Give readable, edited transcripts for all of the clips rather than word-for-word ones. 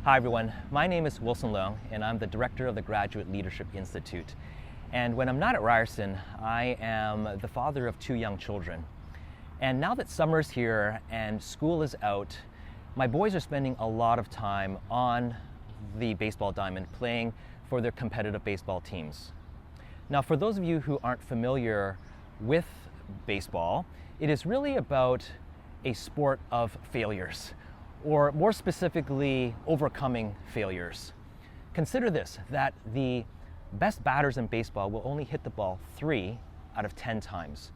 Hi everyone, my name is Wilson Leung and I'm the director of the Graduate Leadership Institute. And when I'm not at Ryerson, I am the father of 2 young children. And now that summer's here and school is out, my boys are spending a lot of time on the baseball diamond playing for their competitive baseball teams. Now, for those of you who aren't familiar with baseball, it is really about a sport of failures, or more specifically, overcoming failures. Consider this, that the best batters in baseball will only hit the ball 3 out of 10 times.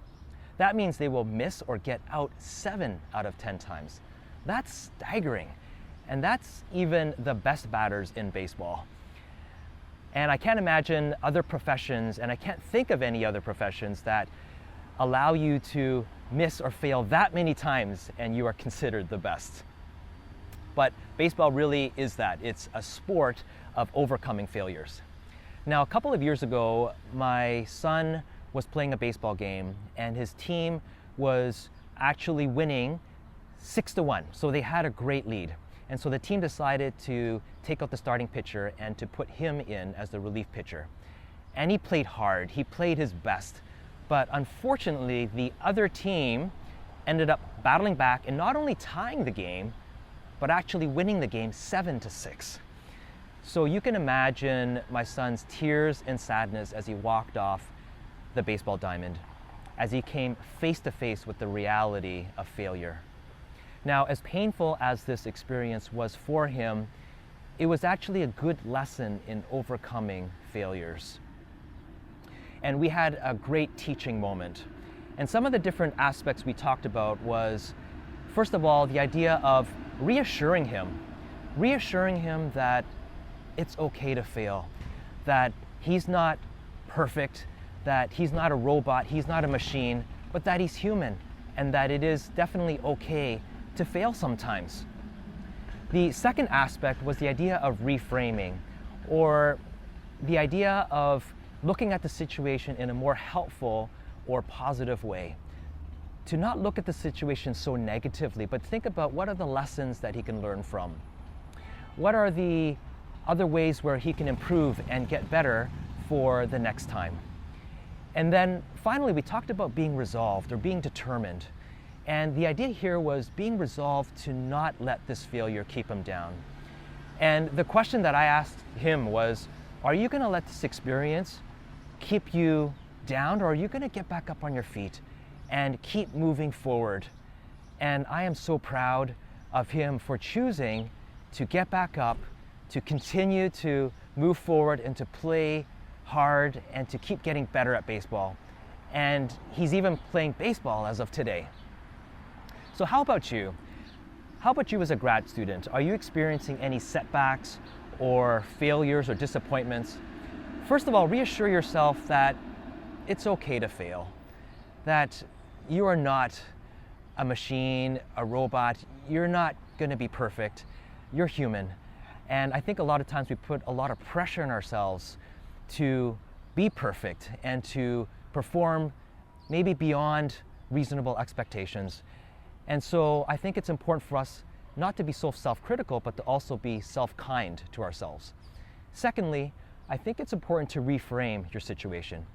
That means they will miss or get out 7 out of 10 times. That's staggering. And that's even the best batters in baseball. And I can't imagine other professions, and I can't think of any other professions that allow you to miss or fail that many times and you are considered the best. But baseball really is that. It's a sport of overcoming failures. Now, a couple of years ago, my son was playing a baseball game and his team was actually winning 6-1. So they had a great lead. And so the team decided to take out the starting pitcher and to put him in as the relief pitcher. And he played hard, he played his best. But unfortunately, the other team ended up battling back and not only tying the game, but actually winning the game 7-6. So you can imagine my son's tears and sadness as he walked off the baseball diamond, as he came face to face with the reality of failure. Now, as painful as this experience was for him, it was actually a good lesson in overcoming failures. And we had a great teaching moment. And some of the different aspects we talked about was, first of all, the idea of reassuring him that it's okay to fail, that he's not perfect, that he's not a robot, he's not a machine, but that he's human, and that it is definitely okay to fail sometimes. The second aspect was the idea of reframing, or the idea of looking at the situation in a more helpful or positive way. To not look at the situation so negatively, but think about what are the lessons that he can learn from. What are the other ways where he can improve and get better for the next time? And then finally, we talked about being resolved or being determined. And the idea here was being resolved to not let this failure keep him down. And the question that I asked him was, are you going to let this experience keep you down, or are you going to get back up on your feet and keep moving forward? And I am so proud of him for choosing to get back up, to continue to move forward and to play hard and to keep getting better at baseball. And he's even playing baseball as of today. So how about you? How about you as a grad student? Are you experiencing any setbacks or failures or disappointments? First of all, reassure yourself that it's okay to fail, that you are not a machine, a robot. You're not going to be perfect. You're human. And I think a lot of times we put a lot of pressure on ourselves to be perfect and to perform maybe beyond reasonable expectations. And so I think it's important for us not to be so self-critical, but to also be self-kind to ourselves. Secondly, I think it's important to reframe your situation.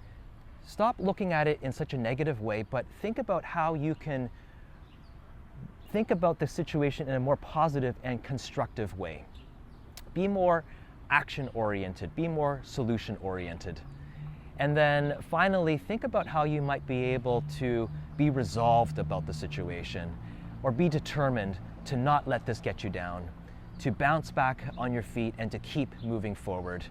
Stop looking at it in such a negative way, but think about how you can think about the situation in a more positive and constructive way. Be more action-oriented, be more solution-oriented. And then finally, think about how you might be able to be resolved about the situation, or be determined to not let this get you down, to bounce back on your feet and to keep moving forward.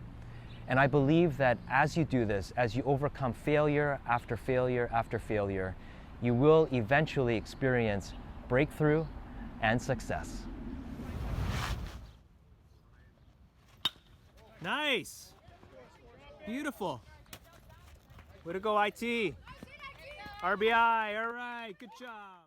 And I believe that as you do this, as you overcome failure after failure after failure, you will eventually experience breakthrough and success. Nice! Beautiful. Way to go, IT. RBI, all right, good job.